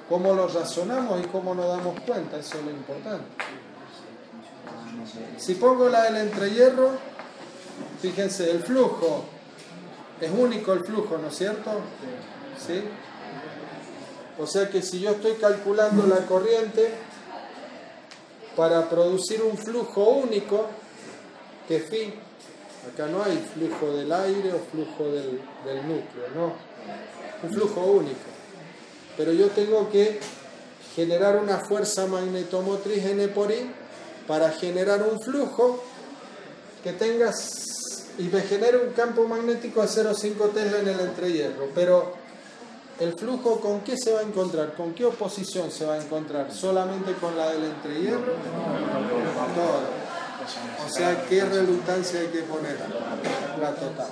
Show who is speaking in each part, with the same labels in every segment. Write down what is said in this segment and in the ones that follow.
Speaker 1: cómo lo razonamos y cómo nos damos cuenta, eso es lo importante. Si pongo la del entrehierro, fíjense, el flujo, es único el flujo, ¿no es cierto? ¿Sí? O sea que si yo estoy calculando la corriente para producir un flujo único, que phi, acá no hay flujo del aire o flujo del núcleo, no, un flujo único. Pero yo tengo que generar una fuerza magnetomotriz N por I para generar un flujo que tenga y me genere un campo magnético de 0,5 Tesla en el entrehierro. Pero el flujo, ¿con qué se va a encontrar? ¿Con qué oposición se va a encontrar? ¿Solamente con la del entrehierro? Todo. O sea, ¿qué reluctancia hay que poner? La total.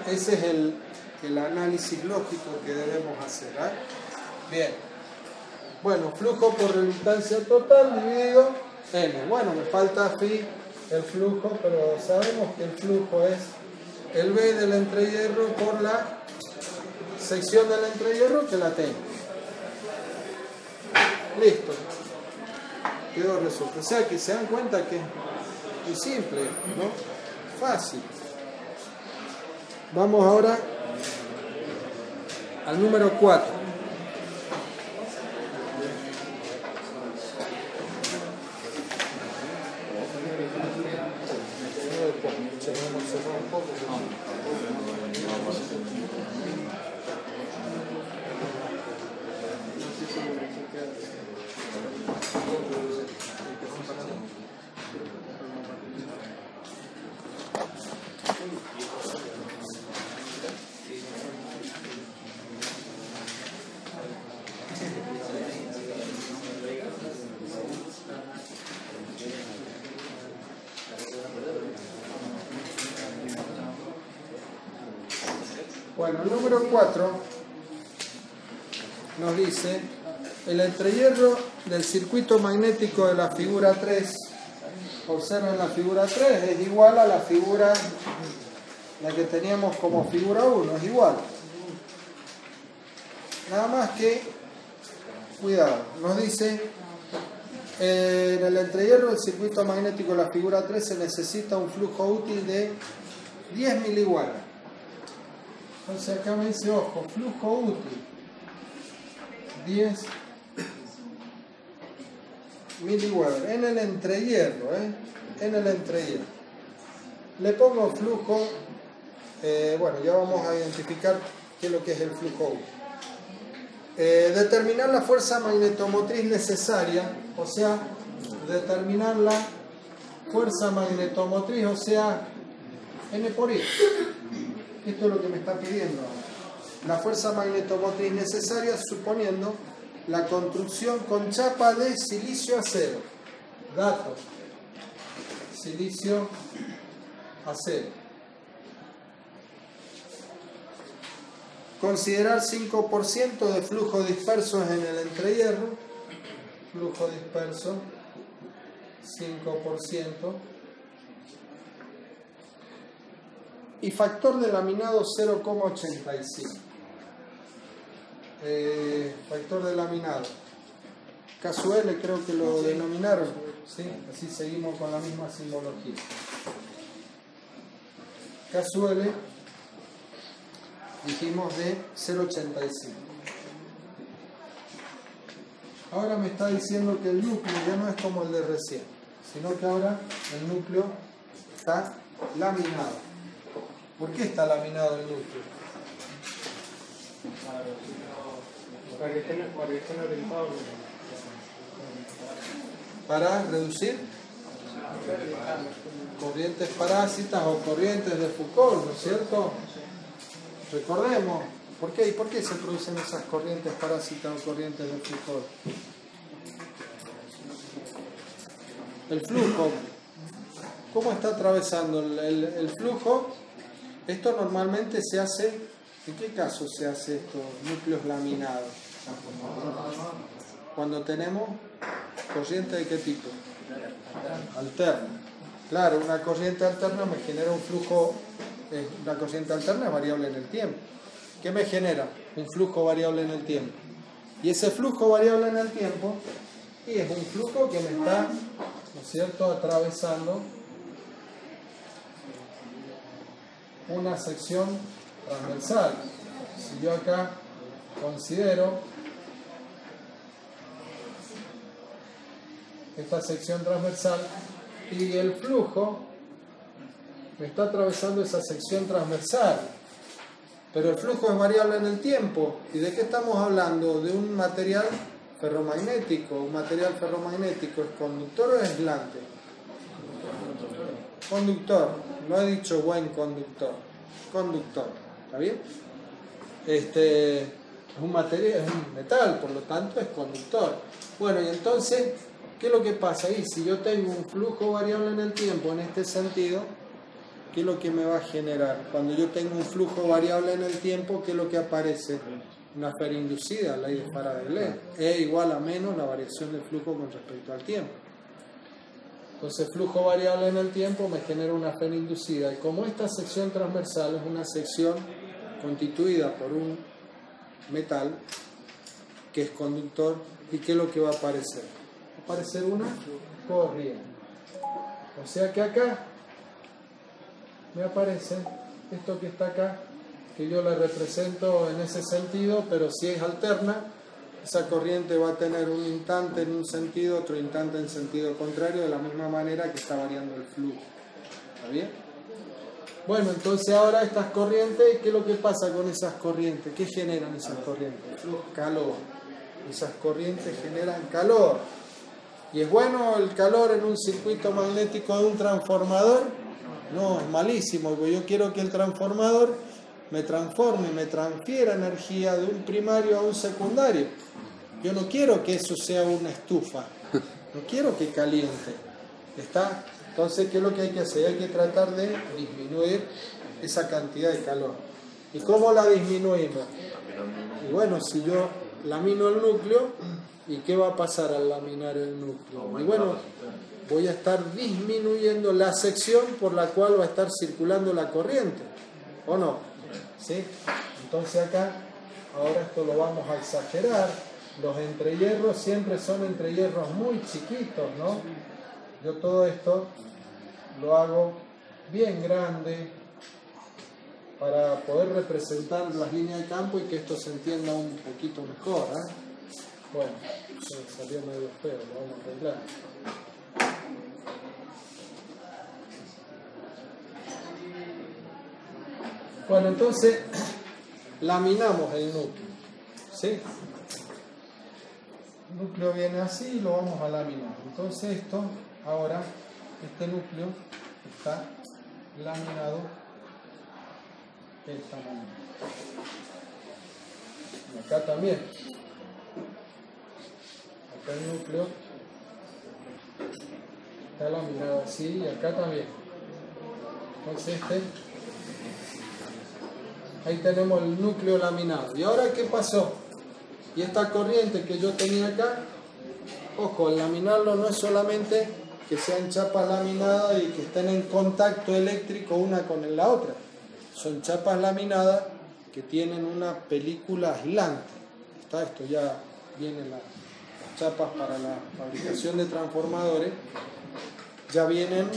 Speaker 1: Ese es el análisis lógico que debemos hacer. Bien. Bueno, flujo por reluctancia total dividido N. Bueno, me falta phi, el flujo, pero sabemos que el flujo es el B del entrehierro por la sección del entrehierro que la tengo. Listo. Quedó resuelto. O sea que se dan cuenta que es muy simple, ¿no? Fácil. Vamos ahora al número 4. Bueno, el número 4 nos dice el entrehierro del circuito magnético de la figura 3, observen la figura 3, es igual a la figura, la que teníamos como figura 1, es igual. Nada más que, cuidado, nos dice en el entrehierro del circuito magnético de la figura 3 se necesita un flujo útil de 10 miliwatt. Entonces acá me dice, ojo, flujo útil 10 miliwatt en el entrehierro, en el entrehierro. Le pongo flujo, bueno, ya vamos a identificar qué es lo que es el flujo útil. Determinar la fuerza magnetomotriz necesaria, o sea, determinar la fuerza magnetomotriz, o sea, N por I. Esto es lo que me está pidiendo. La fuerza magnetomotriz necesaria suponiendo la construcción con chapa de silicio acero. Datos. Silicio acero. Considerar 5% de flujo disperso en el entrehierro. Flujo disperso 5%. Y factor de laminado 0,85. Factor de laminado. KL creo que lo denominaron. ¿Sí? Así seguimos con la misma simbología. KL dijimos de 0,85. Ahora me está diciendo que el núcleo ya no es como el de recién, sino que ahora el núcleo está laminado. ¿Por qué está laminado el núcleo?
Speaker 2: Para que estén orientados.
Speaker 1: Para reducir corrientes parásitas o corrientes de Foucault, ¿no es cierto? Recordemos, ¿por qué? ¿Y por qué se producen esas corrientes parásitas o corrientes de Foucault? El flujo. ¿Cómo está atravesando el flujo? Esto normalmente se hace, ¿en qué caso se hace estos núcleos laminados? Cuando tenemos corriente de qué tipo? Alterna. Claro, una corriente alterna me genera un flujo, una corriente alterna es variable en el tiempo. ¿Qué me genera? Un flujo variable en el tiempo. Y ese flujo variable en el tiempo, y es un flujo que me está, ¿no es cierto?, atravesando una sección transversal. Si yo acá considero esta sección transversal y el flujo me está atravesando esa sección transversal, pero el flujo es variable en el tiempo. ¿Y de qué estamos hablando? De un material ferromagnético. ¿Un material ferromagnético es conductor o es aislante? Conductor. No he dicho buen conductor. Conductor. ¿Está bien? Es un material, es un metal, por lo tanto es conductor. Bueno, y entonces, ¿qué es lo que pasa ahí? Si yo tengo un flujo variable en el tiempo en este sentido, ¿qué es lo que me va a generar? Cuando yo tengo un flujo variable en el tiempo, ¿qué es lo que aparece? Una esfera inducida, ley de Faraday. E igual a menos la variación del flujo con respecto al tiempo. Entonces, flujo variable en el tiempo me genera una esfera inducida. Y como esta sección transversal es una sección constituida por un metal que es conductor, ¿y qué es lo que va a aparecer? Va a aparecer una corriente. O sea que acá me aparece esto que está acá, que yo la represento en ese sentido, pero si es alterna, esa corriente va a tener un instante en un sentido, otro instante en sentido contrario, de la misma manera que está variando el flujo. ¿Está bien? Bueno, entonces ahora estas corrientes, ¿qué es lo que pasa con esas corrientes? ¿Qué generan esas corrientes? Calor. Esas corrientes generan calor. ¿Y es bueno el calor en un circuito magnético de un transformador? No, es malísimo, porque yo quiero que el transformador me transforme, me transfiera energía de un primario a un secundario. Yo no quiero que eso sea una estufa, no quiero que caliente. ¿Está? Entonces, ¿qué es lo que hay que hacer? Hay que tratar de disminuir esa cantidad de calor. ¿Y cómo la disminuimos? Y bueno, si yo lamino el núcleo, ¿y qué va a pasar al laminar el núcleo? Y bueno, voy a estar disminuyendo la sección por la cual va a estar circulando la corriente, ¿o no? ¿Sí? Entonces acá, ahora esto lo vamos a exagerar. Los entrehierros siempre son entrehierros muy chiquitos, ¿no? Yo todo esto lo hago bien grande para poder representar las líneas de campo y que esto se entienda un poquito mejor, ¿eh? Bueno, salió medio feo, lo vamos a arreglar. Bueno, entonces laminamos el núcleo, ¿sí? El núcleo viene así y lo vamos a laminar. Entonces esto, ahora, este núcleo está laminado de esta manera. Y acá también. Acá el núcleo está laminado así y acá también. Entonces ahí tenemos el núcleo laminado. ¿Y ahora qué pasó? Y esta corriente que yo tenía acá, ojo, al laminarlo no es solamente que sean chapas laminadas y que estén en contacto eléctrico una con la otra. Son chapas laminadas que tienen una película aislante. Está, esto ya viene las chapas para la fabricación de transformadores. Ya vienen,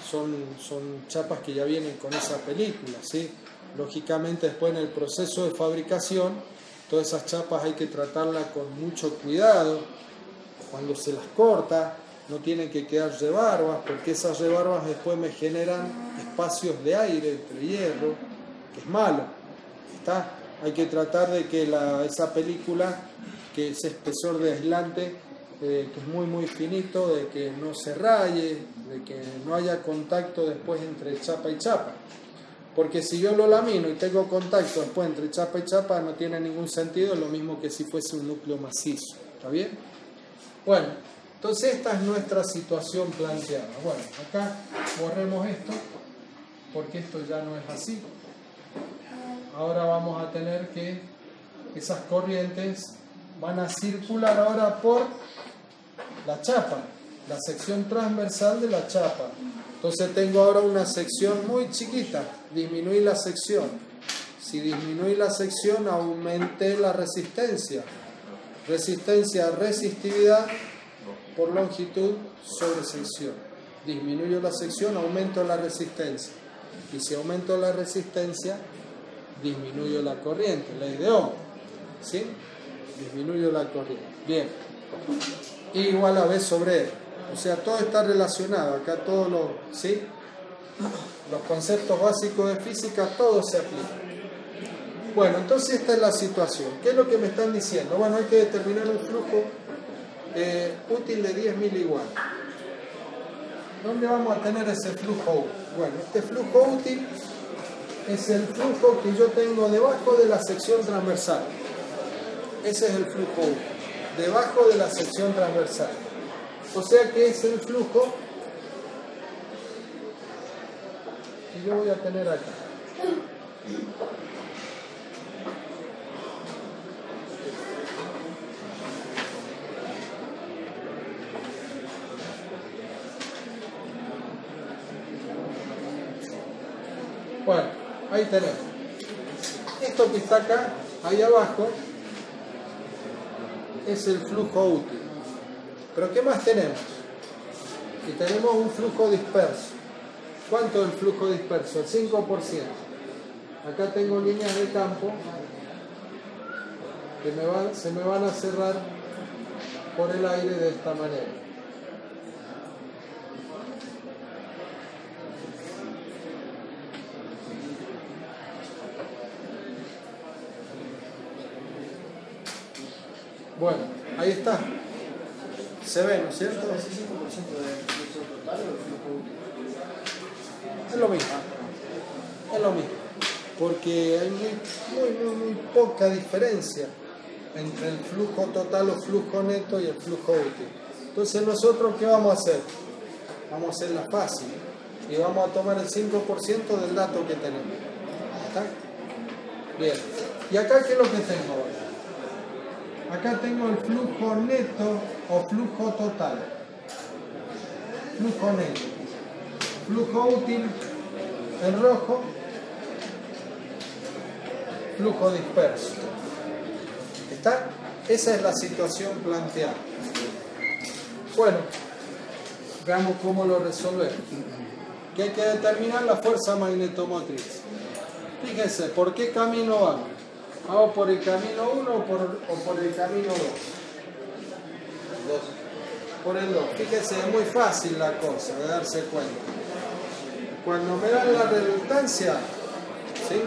Speaker 1: son chapas que ya vienen con esa película, ¿sí? Lógicamente después en el proceso de fabricación, todas esas chapas hay que tratarlas con mucho cuidado. Cuando se las corta, no tienen que quedar rebarbas, porque esas rebarbas después me generan espacios de aire entre hierro, que es malo. ¿Está? Hay que tratar de que esa película, que ese espesor de aislante, que es muy muy finito, de que no se raye, de que no haya contacto después entre chapa y chapa. Porque si yo lo lamino y tengo contacto después entre chapa y chapa, no tiene ningún sentido, es lo mismo que si fuese un núcleo macizo. ¿Está bien? Bueno, entonces esta es nuestra situación planteada. Bueno, acá borremos esto, porque esto ya no es así. Ahora vamos a tener que esas corrientes van a circular ahora por la chapa, la sección transversal de la chapa. Entonces tengo ahora una sección muy chiquita, disminuir la sección, Si disminuí la sección, aumenté la resistencia. Resistencia, resistividad por longitud sobre sección. Disminuyo la sección, aumento la resistencia. Y si aumento la resistencia, disminuyo la corriente, ley de Ohm. ¿Sí? Disminuyo la corriente. Bien. I igual a B sobre E. O sea, todo está relacionado. Acá todos ¿sí? Los conceptos básicos de física, todo se aplica. Bueno, entonces esta es la situación. ¿Qué es lo que me están diciendo? Bueno, hay que determinar un flujo útil de 10 miliwatts. ¿Dónde vamos a tener ese flujo útil? Bueno, este flujo útil es el flujo que yo tengo debajo de la sección transversal. Ese es el flujo útil, debajo de la sección transversal. O sea que es el flujo que yo voy a tener acá. Bueno, ahí tenemos. Esto que está acá, ahí abajo, es el flujo útil. Pero ¿qué más tenemos? Y tenemos un flujo disperso. ¿Cuánto es el flujo disperso? El 5%. Acá tengo líneas de campo que se me van a cerrar por el aire de esta manera. Bueno, ahí está. Se ve, ¿no es cierto?
Speaker 3: ¿Es el 5% del flujo total o del flujo útil?
Speaker 1: Es lo mismo. Es lo mismo. Porque hay muy poca diferencia entre el flujo total o flujo neto y el flujo útil. Entonces nosotros, ¿qué vamos a hacer? Vamos a hacerla fácil. Y vamos a tomar el 5% del dato que tenemos. ¿Está? Bien. ¿Y acá qué es lo que tengo ahora? Acá tengo el flujo neto o flujo total. Flujo neto. Flujo útil en rojo. Flujo disperso. ¿Está? Esa es la situación planteada. Bueno, veamos cómo lo resolvemos. Que hay que determinar la fuerza magnetomotriz. Fíjense, ¿por qué camino vamos? ¿Vamos por el camino 1 o por el camino 2? Por el 2. Fíjense, es muy fácil la cosa de darse cuenta. Cuando me dan la reluctancia, ¿sí?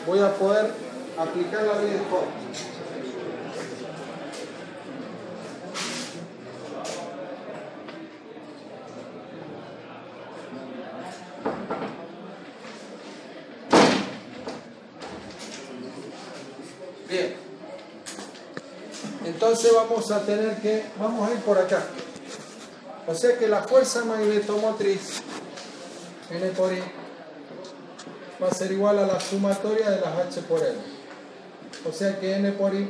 Speaker 1: Voy a poder aplicar la ley de Ohm. Bien. Entonces vamos a ir por acá. O sea que la fuerza magnetomotriz N por I va a ser igual a la sumatoria de las H por L. O sea que N por I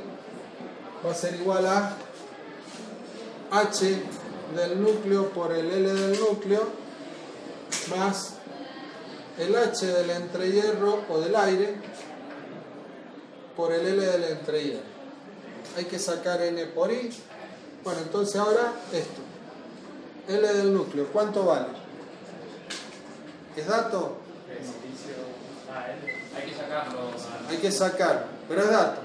Speaker 1: va a ser igual a H del núcleo por el L del núcleo más el H del entrehierro o del aire por el L del entrehierro. Hay que sacar N por I. Bueno, entonces ahora esto. L del núcleo, ¿cuánto vale? ¿Es dato?
Speaker 2: Hay que sacarlo.
Speaker 1: Hay que sacarlo, pero es dato.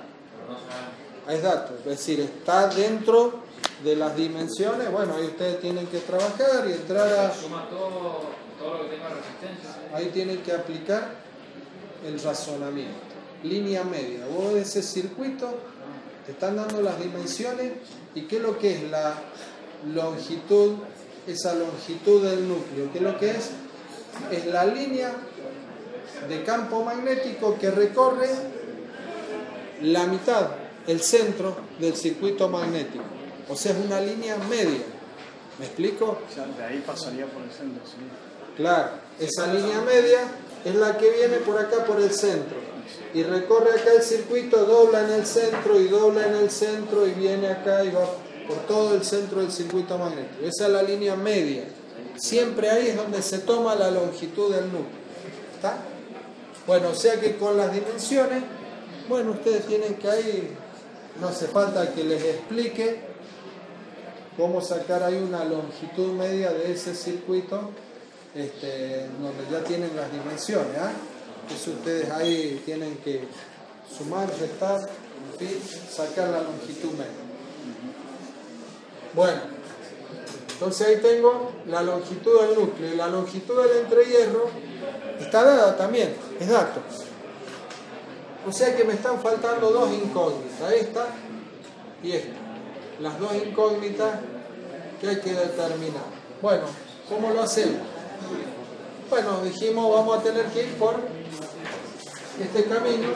Speaker 1: Es dato, es decir, está dentro de las dimensiones. Bueno, ahí ustedes tienen que trabajar y entrar a...
Speaker 2: Suma todo lo que tenga resistencia.
Speaker 1: Ahí tienen que aplicar el razonamiento. Línea media. Vos de ese circuito te están dando las dimensiones y qué es lo que es la longitud, esa longitud del núcleo. ¿Qué es lo que es? Es la línea de campo magnético que recorre la mitad, el centro del circuito magnético. O sea, es una línea media. ¿Me explico?
Speaker 3: O sea, de ahí pasaría por el centro, sí.
Speaker 1: Claro, esa línea media es la que viene por acá por el centro y recorre acá el circuito, dobla en el centro y dobla en el centro y viene acá y va por todo el centro del circuito magnético. Esa es la línea media. Siempre ahí es donde se toma la longitud del núcleo. ¿Está? Bueno, o sea que con las dimensiones, bueno, ustedes tienen que ahí, no hace falta que les explique cómo sacar ahí una longitud media de ese circuito, donde ya tienen las dimensiones, ¿ah? Entonces ustedes ahí tienen que sumar, restar, en fin, sacar la longitud media. Bueno, entonces ahí tengo la longitud del núcleo y la longitud del entrehierro está dada también, es dato. O sea que me están faltando dos incógnitas, esta y esta. Las dos incógnitas que hay que determinar. Bueno, ¿cómo lo hacemos? Bueno, dijimos vamos a tener que ir por este camino.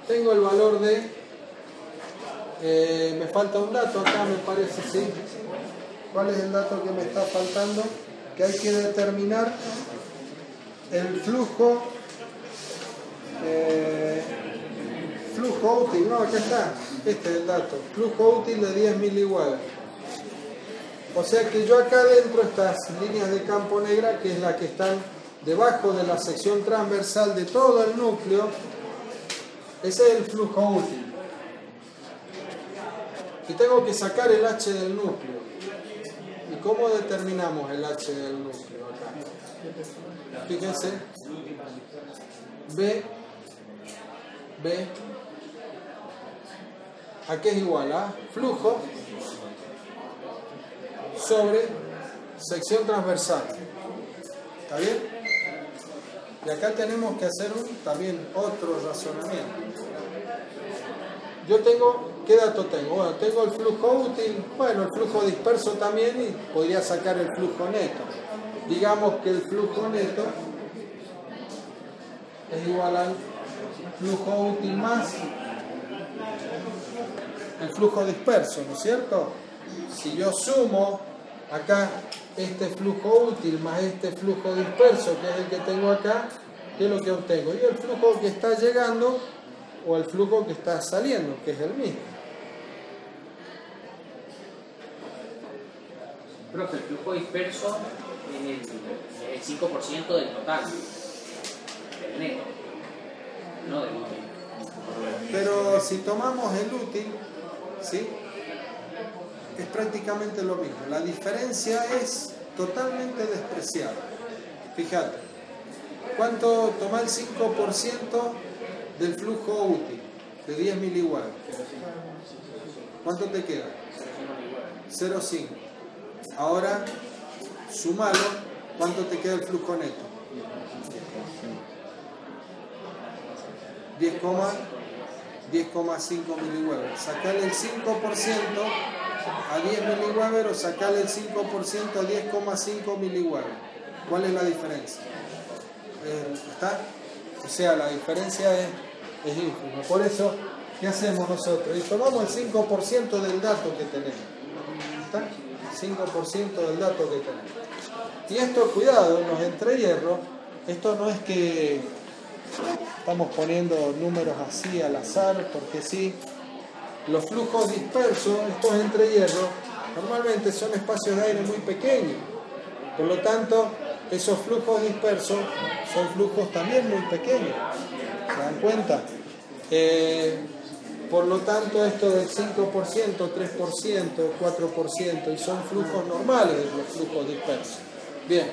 Speaker 1: Tengo el valor de... me falta un dato acá, me parece, ¿sí? ¿Cuál es el dato que me está faltando? Que hay que determinar el flujo útil, no, acá está, este es el dato, flujo útil de 10 miliweber. O sea que yo acá dentro estas líneas de campo negra, que es la que están debajo de la sección transversal de todo el núcleo, ese es el flujo útil. Y tengo que sacar el H del núcleo. ¿Y cómo determinamos el H del núcleo acá? Fíjense, B, ¿a qué es igual? A flujo sobre sección transversal. ¿Está bien? Y acá tenemos que hacer también otro razonamiento. Yo tengo, ¿qué dato tengo? Bueno, tengo el flujo útil, bueno, el flujo disperso también, y podría sacar el flujo neto. Digamos que el flujo neto es igual al flujo útil más el flujo disperso, ¿no es cierto? Si yo sumo acá este flujo útil más este flujo disperso, que es el que tengo acá, ¿qué es lo que obtengo? Y el flujo que está llegando o el flujo que está saliendo, que es el mismo.
Speaker 4: Profe, el flujo disperso es el 5% del total, del neto, no del útil.
Speaker 1: Pero si tomamos el útil, ¿sí? Es prácticamente lo mismo. La diferencia es totalmente despreciable. Fíjate, ¿cuánto toma el 5% del flujo útil de 10 miliweber? ¿Cuánto te queda? 0,5. Ahora, sumalo, ¿cuánto te queda el flujo neto? 10,5 miliweber. Sacarle el 5% a 10 miliweber o sacarle el 5% a 10,5 miliweber. ¿Cuál es la diferencia? ¿Está? O sea, la diferencia es ínfima. Por eso, ¿qué hacemos nosotros? Y tomamos el 5% del dato que tenemos. ¿Está? 5% del dato que tenemos. Y esto, cuidado, en los entrehierros, esto no es que estamos poniendo números así al azar, porque sí. Los flujos dispersos, estos entrehierros, normalmente son espacios de aire muy pequeños. Por lo tanto, esos flujos dispersos son flujos también muy pequeños. ¿Se dan cuenta? Por lo tanto, esto del 5%, 3%, 4%, y son flujos normales de los flujos dispersos. Bien.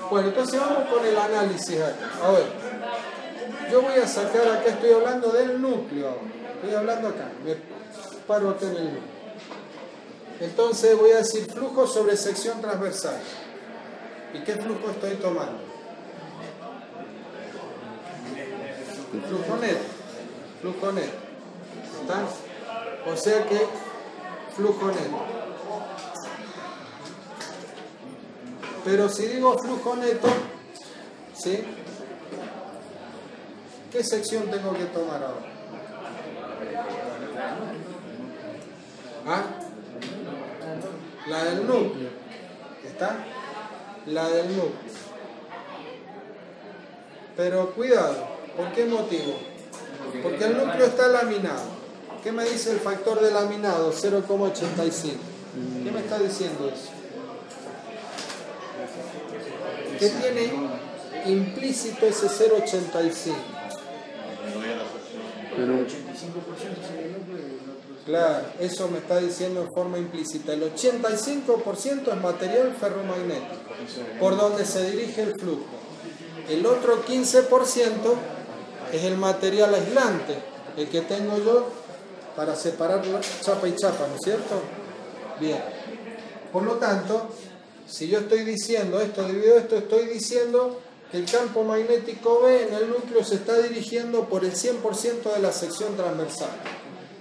Speaker 1: Bueno, entonces vamos con el análisis acá. A ver, yo voy a sacar acá, estoy hablando del núcleo ahora. Estoy hablando acá, me paro acá en el núcleo. Entonces voy a decir flujo sobre sección transversal. ¿Y qué flujo estoy tomando? Flujo neto. Flujo neto. ¿Está? O sea que flujo neto. Pero si digo flujo neto, ¿sí? ¿Qué sección tengo que tomar ahora? ¿Ah? La del núcleo. ¿Está? La del núcleo. Pero cuidado, ¿por qué motivo? Porque el núcleo está laminado. ¿Qué me dice el factor de laminado? 0,85. ¿Qué me está diciendo eso? ¿Qué tiene implícito ese 0,85.
Speaker 3: El 85% sería el núcleo y el otro.
Speaker 1: Claro, eso me está diciendo en forma implícita. El 85% es material ferromagnético, por donde se dirige el flujo. El otro 15% es el material aislante, el que tengo yo para separar chapa y chapa, ¿no es cierto? Bien. Por lo tanto, si yo estoy diciendo esto dividido esto, estoy diciendo que el campo magnético B en el núcleo se está dirigiendo por el 100% de la sección transversal.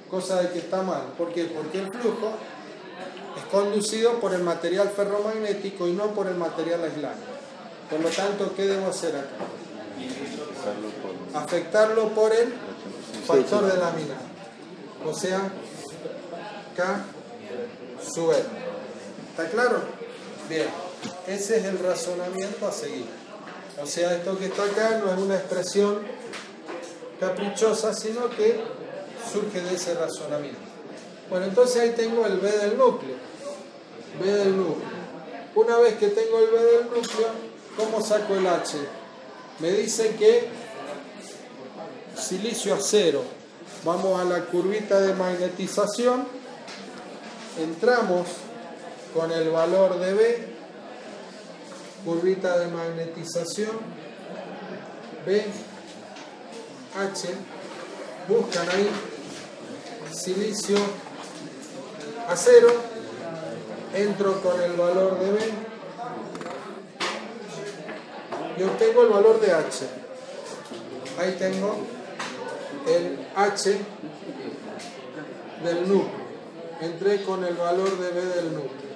Speaker 1: Cosa de que está mal. ¿Por qué? Porque el flujo es conducido por el material ferromagnético y no por el material aislante. Por lo tanto, ¿qué debo hacer acá? Afectarlo por el factor de laminar. O sea, K sub L. ¿Está claro? Bien. Ese es el razonamiento a seguir. O sea, esto que está acá no es una expresión caprichosa, sino que surge de ese razonamiento. Bueno, entonces ahí tengo el B del núcleo. B del núcleo. Una vez que tengo el B del núcleo, ¿cómo saco el H? Me dice que silicio acero. Vamos a la curvita de magnetización. Entramos con el valor de B. Curvita de magnetización. B. H. Buscan ahí silicio acero. Entro con el valor de B. Y obtengo el valor de H. Ahí tengo el H del núcleo. Entré con el valor de B del núcleo.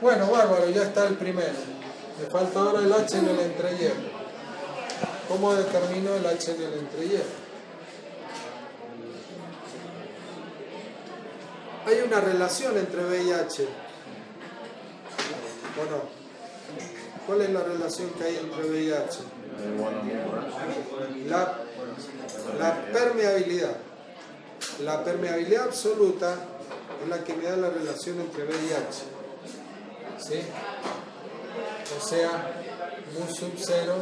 Speaker 1: Bueno, bárbaro, ya está el primero. Me falta ahora el H en el entrehierro. ¿Cómo determino el H en el entrehierro? Hay una relación entre B y H. ¿O no? ¿Cuál es la relación que hay entre B y H? La permeabilidad. La permeabilidad absoluta es la que me da la relación entre B y H. ¿Sí? O sea, mu sub 0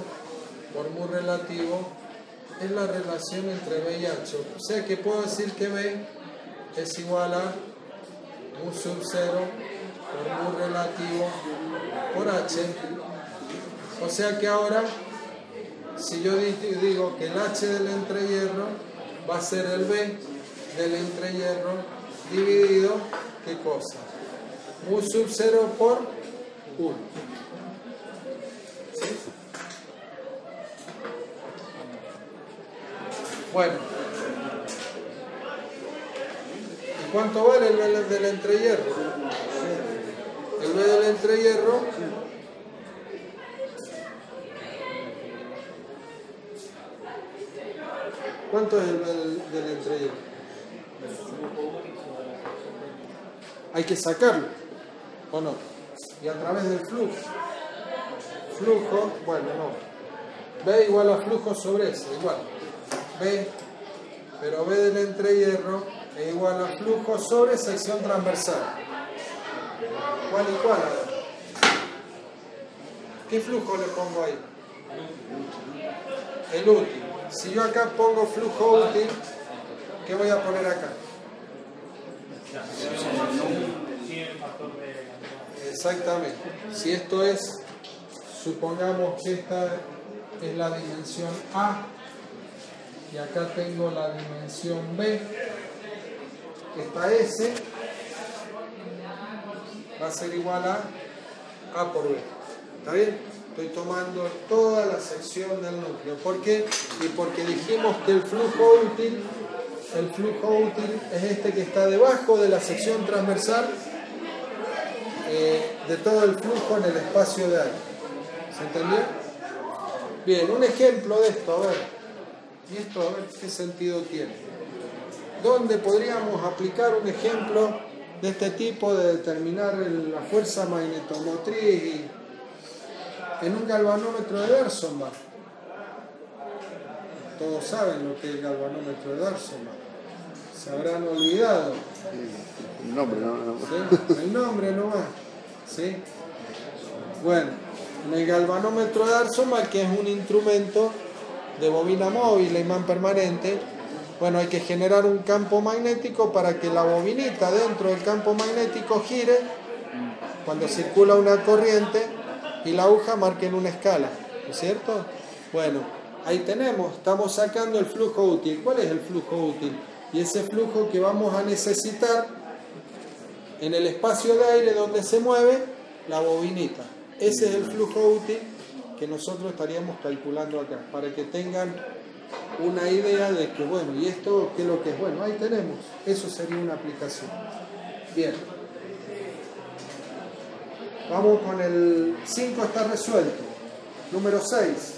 Speaker 1: por mu relativo es la relación entre B y H. O sea que puedo decir que B es igual a mu sub 0 por mu relativo por H. O sea que ahora, si yo digo que el H del entrehierro va a ser el B del entrehierro dividido, ¿qué cosa? Mu sub 0 por 1. ¿Sí? Bueno. ¿Y cuánto vale el B del entrehierro? El B del entrehierro ¿cuánto es el B del entrehierro? Hay que sacarlo, ¿o no? Y a través del flujo. Flujo, bueno, no. B igual a flujo sobre S, igual. B, pero B del entrehierro es igual a flujo sobre sección transversal. ¿Cuál y cuál? ¿Qué flujo le pongo ahí? El útil. Si yo acá pongo flujo útil, ¿qué voy a poner acá? Exactamente. Si esto es, supongamos que esta es la dimensión A y acá tengo la dimensión B, esta S va a ser igual a A por B. ¿Está bien? Estoy tomando toda la sección del núcleo. ¿Por qué? Y porque dijimos que el flujo útil es este que está debajo de la sección transversal de todo el flujo en el espacio de aire. ¿Se entendió? Bien, un ejemplo de esto, a ver. Y esto, a ver qué sentido tiene. ¿Dónde podríamos aplicar un ejemplo de este tipo de determinar la fuerza magnetomotriz en un galvanómetro de Dersenbach? Todos saben lo que es el galvanómetro de Dersenbach. Se habrán olvidado.
Speaker 3: El nombre, no.
Speaker 1: ¿Sí? El nombre nomás. ¿Sí? Bueno, En el galvanómetro de Arzomal, que es un instrumento de bobina móvil e imán permanente, bueno, hay que generar un campo magnético para que la bobinita dentro del campo magnético gire cuando circula una corriente y la aguja marque en una escala, ¿no es cierto? Bueno, ahí tenemos, estamos sacando el flujo útil. ¿Cuál es el flujo útil? Y ese flujo que vamos a necesitar en el espacio de aire donde se mueve la bobinita. Ese es el flujo útil que nosotros estaríamos calculando acá, para que tengan una idea de que, bueno, ¿y esto qué es lo que es? Bueno, ahí tenemos, eso sería una aplicación. Bien. Vamos con el 5, está resuelto. Número 6.